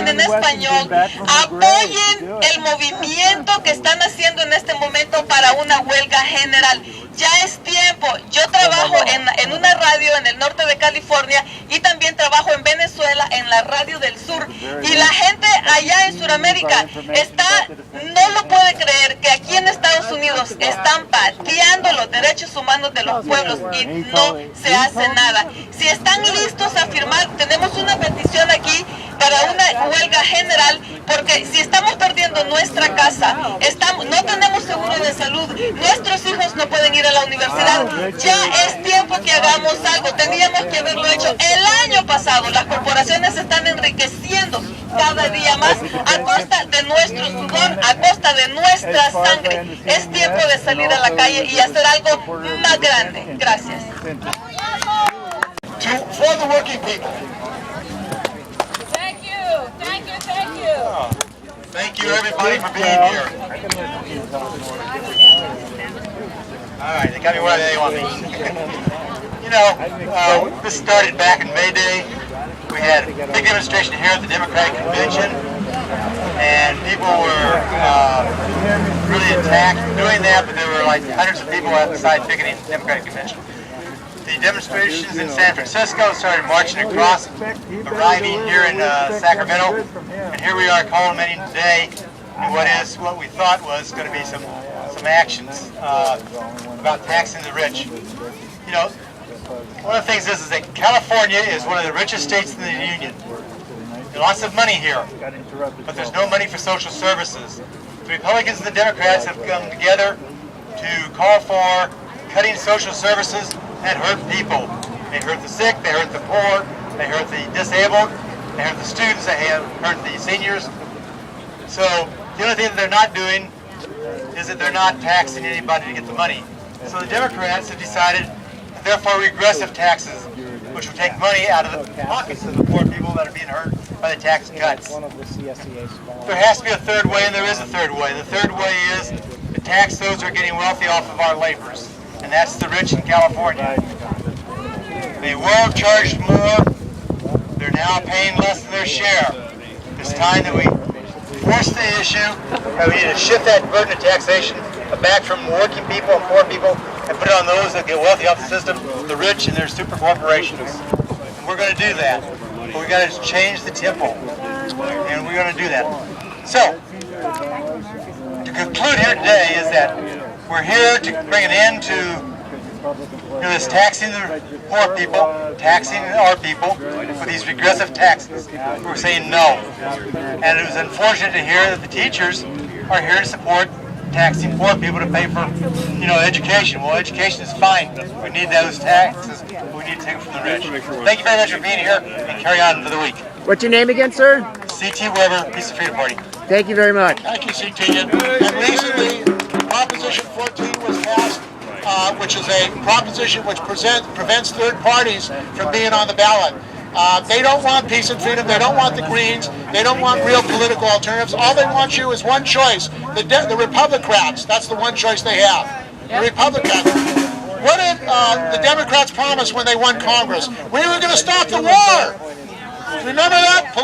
también en español, apoyen el movimiento que están haciendo en este momento para una huelga general. Ya es tiempo. Yo trabajo en una radio en el norte de California y también trabajo en Venezuela en la radio del sur. Y la gente allá en Sudamérica no lo puede creer que aquí en Estados Unidos están pateando los derechos humanos de los pueblos y no se hace nada. Si están listos a firmar, tenemos una petición aquí para una huelga general, porque si estamos perdiendo nuestra casa, no tenemos seguro de salud, nuestros hijos no pueden ir a la universidad, ya es tiempo que hagamos algo. Teníamos que haberlo hecho el año pasado. Las corporaciones se están enriqueciendo cada día más a costa de nuestro sudor, a costa de nuestra sangre. Es tiempo de salir a la calle y hacer algo más grande. Gracias. For the working people. Thank you, thank you, thank you. Thank you, everybody, for being here. All right, they got me where they want me. You know, this started back in May Day. We had a big demonstration here at the Democratic Convention, and people were really attacked for doing that, but there were like hundreds of people outside picketing the Democratic Convention. The demonstrations in San Francisco started marching across, arriving here in Sacramento, and here we are culminating today in what we thought was going to be some actions about taxing the rich. You know, one of the things is that California is one of the richest states in the Union. There's lots of money here, but there's no money for social services. The Republicans and the Democrats have come together to call for cutting social services that hurt people. They hurt the sick, they hurt the poor, they hurt the disabled, they hurt the students, they hurt the seniors. So the only thing that they're not doing is that they're not taxing anybody to get the money. So the Democrats have decided that therefore regressive taxes, which will take money out of the pockets of the poor people that are being hurt by the tax cuts. There has to be a third way, and there is a third way. The third way is to tax those who are getting wealthy off of our labors, and that's the rich in California. They were charged more. They're now paying less than their share. It's time that we force the issue, and we need to shift that burden of taxation back from working people and poor people and put it on those that get wealthy off the system, the rich and their super corporations. And we're going to do that, but we got to change the tempo, and we're going to do that. So, to conclude here today is that we're here to bring an end to this taxing the poor people, taxing our people with these regressive taxes. We're saying no. And it was unfortunate to hear that the teachers are here to support taxing poor people to pay for, education. Well, education is fine. We need those taxes, but we need to take them from the rich. Thank you very much for being here, and carry on for the week. What's your name again, sir? C.T. Weber, Peace and Freedom Party. Thank you very much. Thank you, C.T. And recently, Proposition 14 was passed, which is a proposition which prevents third parties from being on the ballot. They don't want peace and freedom. They don't want the Greens. They don't want real political alternatives. All they want you is one choice. The Republicans. That's the one choice they have. The Republicans. What did the Democrats promise when they won Congress? We were going to stop the war. Remember that?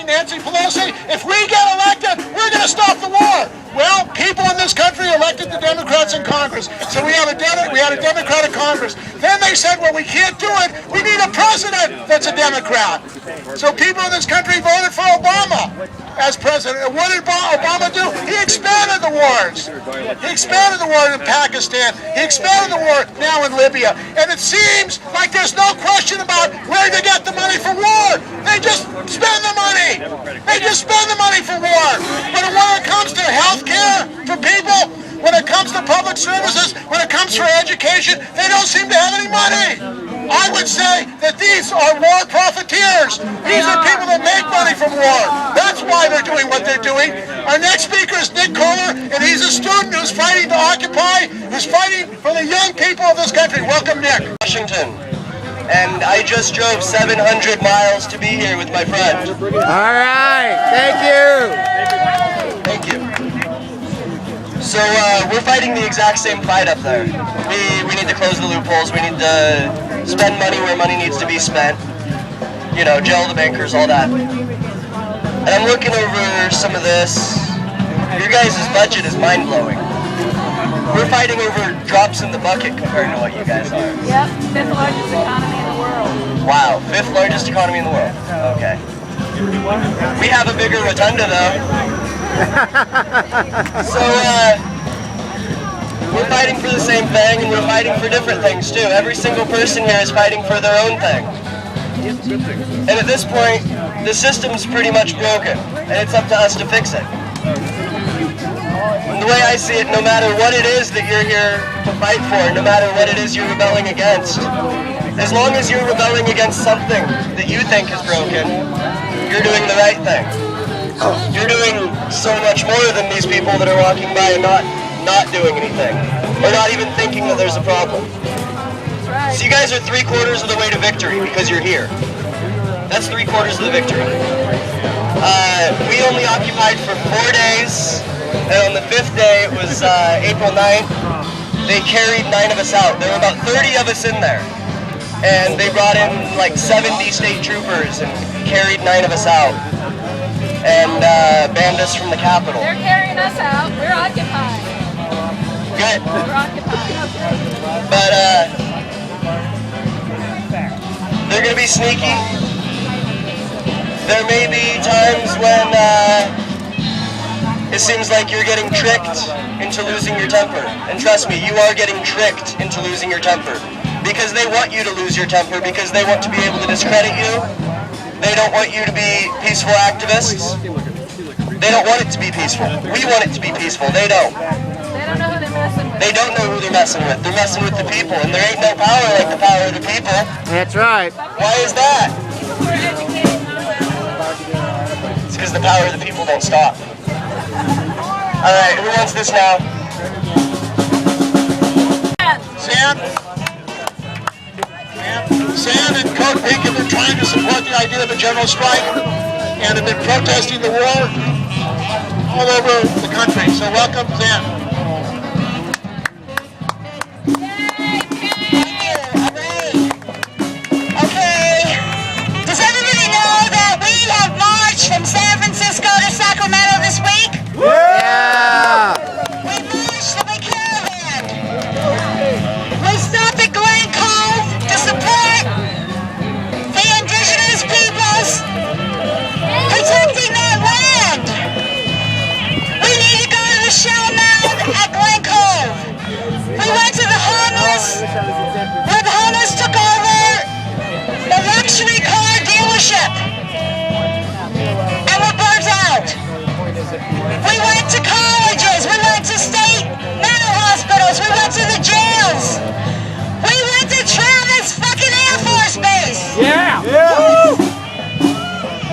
Nancy Pelosi? If we get elected, we're going to stop the war. Well, people in this country elected the Democrats in Congress. So we had a Democratic Congress. Then they said, well, we can't do it. We need a president that's a Democrat. So people in this country voted for Obama as president. And what did Obama do? He expanded the wars. He expanded the war in Pakistan. He expanded the war now in Libya. And it seems like there's no question about where to get the money for war. They just spend the money. They just spend the money for war. But when it comes to health care for people, when it comes to public services, when it comes for education, they don't seem to have any money. I would say that these are war profiteers. These are people that make money from war. That's why they're doing what they're doing. Our next speaker is Nick Kohler, and he's a student who's fighting to occupy, who's fighting for the young people of this country. Welcome, Nick. Washington. And I just drove 700 miles to be here with my friend. All right. Thank you. Thank you. So we're fighting the exact same fight up there. We need to close the loopholes. We need to spend money where money needs to be spent. Jail the bankers, all that. And I'm looking over some of this. Your guys' budget is mind-blowing. We're fighting over drops in the bucket compared to what you guys are. Yep, fifth largest economy in the world. Wow, fifth largest economy in the world. Okay. We have a bigger rotunda though. So we're fighting for the same thing, and we're fighting for different things too. Every single person here is fighting for their own thing. And at this point, the system's pretty much broken, and it's up to us to fix it. And the way I see it, no matter what it is that you're here to fight for, no matter what it is you're rebelling against, as long as you're rebelling against something that you think is broken, you're doing the right thing. You're doing so much more than these people that are walking by and not doing anything, or not even thinking that there's a problem. So you guys are 3/4 of the way to victory because you're here. That's 3/4 of the victory. We only occupied for 4 days, and on the 5th day, it was April 9th, they carried 9 of us out. There were about 30 of us in there, and they brought in like 70 state troopers and carried 9 of us out, and banned us from the Capitol. They're carrying us out. We're occupied. Good. We're occupied. But they're going to be sneaky. There may be times when it seems like you're getting tricked into losing your temper. And trust me, you are getting tricked into losing your temper. Because they want you to lose your temper, because they want to be able to discredit you. They don't want you to be peaceful activists. They don't want it to be peaceful. We want it to be peaceful. They don't. They don't know who they're messing with. They don't know who they're messing with. They're messing with the people, and there ain't no power like the power of the people. That's right. Why is that? We're educated. It's because the power of the people don't stop. All right, who wants this now? Sam? Sam and Code Pink have been trying to support the idea of a general strike and have been protesting the war all over the country. So welcome, Sam. Does everybody know that we have marched from San Francisco to Sacramento this week? Yeah. We marched in a caravan. We stopped at Glen Cove to support the indigenous peoples protecting their land. We need to go to the Shell Mound at Glen Cove. We went to the homeless, where the homeless took over the luxury car dealership and were burnt out. We went to colleges, we went to state mental hospitals, we went to the jails. We went to Travis fucking Air Force Base. Yeah.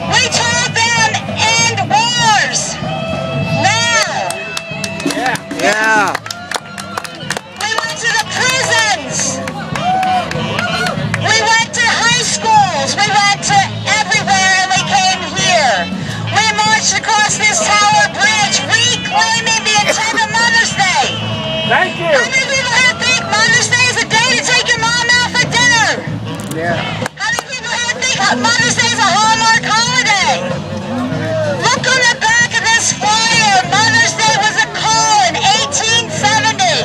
We told them end wars. Now. Yeah. We went to the prisons. We went to high schools. We went to everywhere and we came here. We marched across this tower bridge reclaiming the intent of Mother's Day. Thank you. How many people here think Mother's Day is a day to take your mom out for dinner? Yeah. How many people here think Mother's Day is a Hallmark holiday? Look on the back of this flyer. Mother's Day was a call in 1870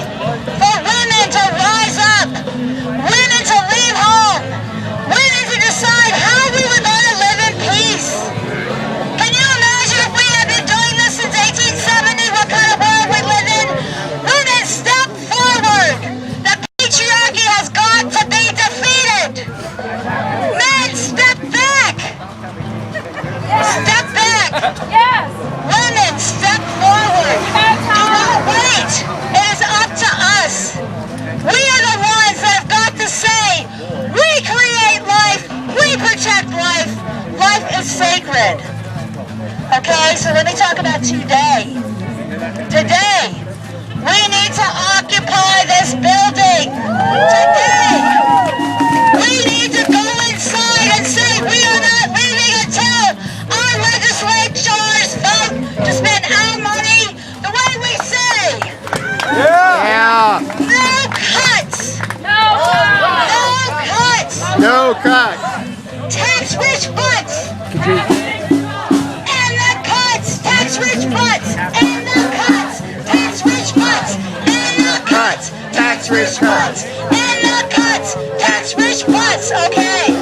for women to rise up, women to leave home, women to decide how we were going to live in peace. Can you imagine if we had been doing this since 1870, what kind of world we'd live in? Women, step forward. The patriarchy has got to be defeated. Men, step back. Step back. Yes. Women, step forward. Do not wait. It is up to us. We are the ones that have got to say, we create life, we protect life. Life is sacred. Okay, so let me talk about today. Today, we need to occupy this building. Today, we need to go inside and say we are not leaving until our legislatures vote to spend our money the way we say. Yeah. No cuts. No. No cuts. No cut. Tax rich butts. And tax-rich cuts. And the cuts, tax-rich cuts, okay.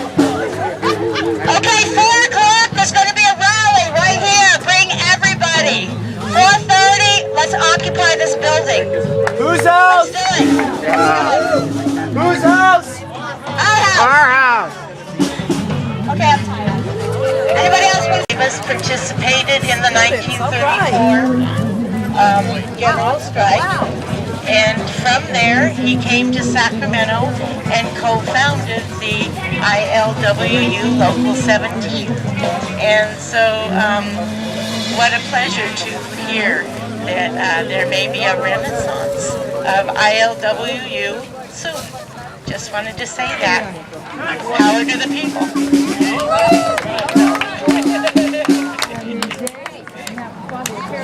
Okay, 4 o'clock, there's going to be a rally right here. Bring everybody. 4:30, let's occupy this building. Whose house? Let's do it. Whose house? Our house. Okay, I'm tired. Anybody else want to? Davis participated in the 1934 general strike, and from there he came to Sacramento and co-founded the ILWU Local 17. And so, what a pleasure to hear that there may be a renaissance of ILWU soon. Just wanted to say that. Power to the people.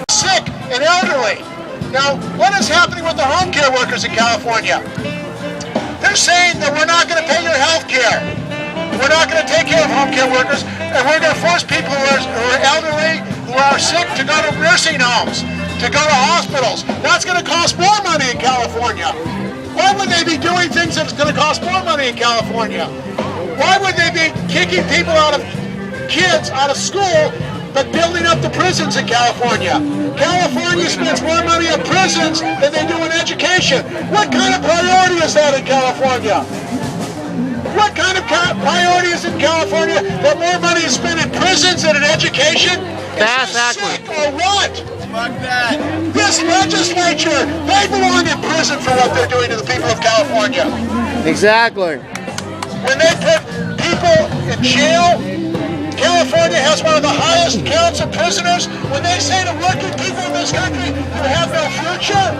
Sick and elderly. Now, what is happening with the home care workers in California? They're saying that we're not going to pay your health care. We're not going to take care of home care workers, and we're going to force people who are elderly, who are sick, to go to nursing homes, to go to hospitals. That's going to cost more money in California. Why would they be doing things that's going to cost more money in California? Why would they be kicking people kids out of school, but building up the prisons in California? California spends more money on prisons than they do in education. What kind of priority is that in California? What kind of priority is in California that more money is spent in prisons than in education? That's sick or what? This legislature, they belong in prison for what they're doing to the people of California. Exactly. When they put people in jail, California has one of the highest counts of prisoners. When they say to working people in this country, you have no future,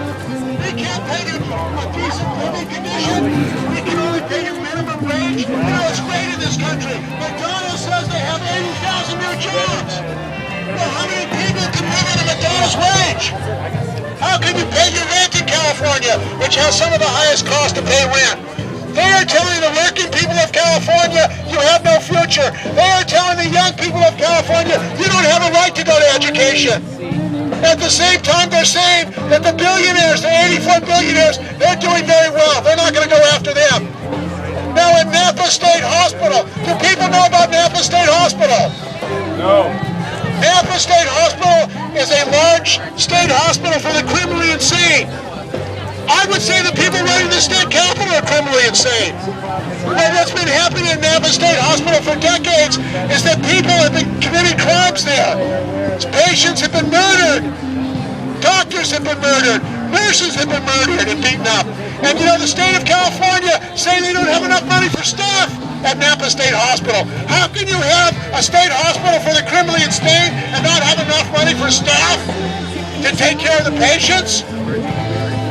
we can't pay you a decent living condition, we can only pay you minimum wage. You know, it's great in this country. McDonald's says they have 80,000 new jobs. Well, how many people can live on a McDonald's wage? How can you pay your rent in California, which has some of the highest cost to pay rent? They are telling the working people of California, you have no future. They are telling the young people of California, you don't have a right to go to education. At the same time, they're saying that the billionaires, the 84 billionaires, they're doing very well. They're not going to go after them. Now in Napa State Hospital, do people know about Napa State Hospital? No. Napa State Hospital is a large state hospital for the criminally insane. I would say the people running the state capitol are criminally insane. And what's been happening in Napa State Hospital for decades is that people have been committing crimes there. Patients have been murdered. Doctors have been murdered. Nurses have been murdered and beaten up. And you know, the state of California say they don't have enough money for staff at Napa State Hospital. How can you have a state hospital for the criminally insane and not have enough money for staff to take care of the patients?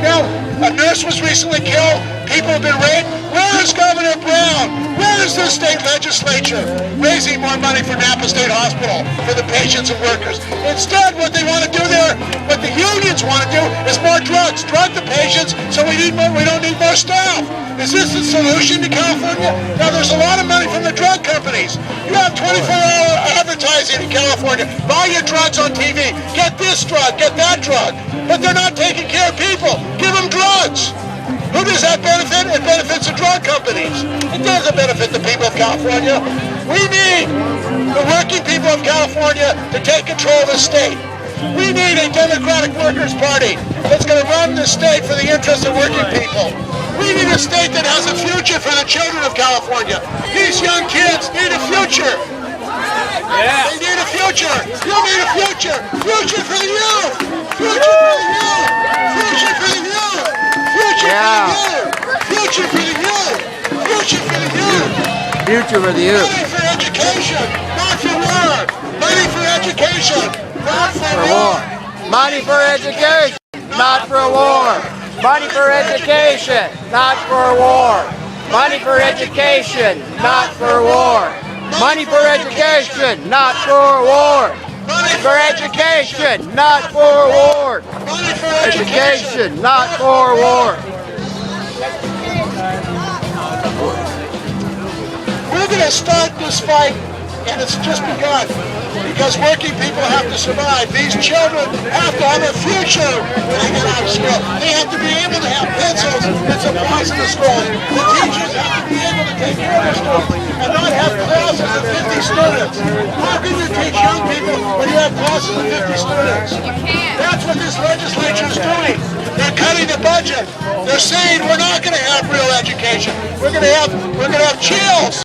Now, a nurse was recently killed. People have been raped. Where is Governor Brown? Where is the state legislature raising more money for Napa State Hospital for the patients and workers? Instead, what they want to do there, what the unions want to do, is more drugs. Drug the patients, so we don't need more staff. Is this the solution to California? Now, there's a lot of money from the drug companies. You have 24-hour advertising in California. Buy your drugs on TV. Get this drug, get that drug. But they're not taking care of people. Give them drugs. Who does that benefit? It benefits the drug companies. It doesn't benefit the people of California. We need the working people of California to take control of the state. We need a Democratic Workers' Party that's going to run the state for the interests of working people. We need a state that has a future for the children of California. These young kids need a future. Yeah. They need a future. You need a future. Future for the youth. Future for the youth. Future for the youth. Future for the youth. Future for the youth. Future for the youth. Future for the youth. Money for education, not for war. Money for education, not for war. Money for education, not for war. Money for education, not for war. Money for education, not for war. Money for education, not for war. Money for education, not for war. Money for Education, not for war. We're going to start this fight, and it's just begun, because working people have to survive. These children have to have a future when they get out of school. They have to be able to have pencils and across the schools. The teachers have to be able to take care of their students and not have classes of 50 students. How can you teach young people when you have classes of 50 students? That's what this legislature is doing. They're cutting the budget. They're saying we're not going to have real education. We're going to have chills.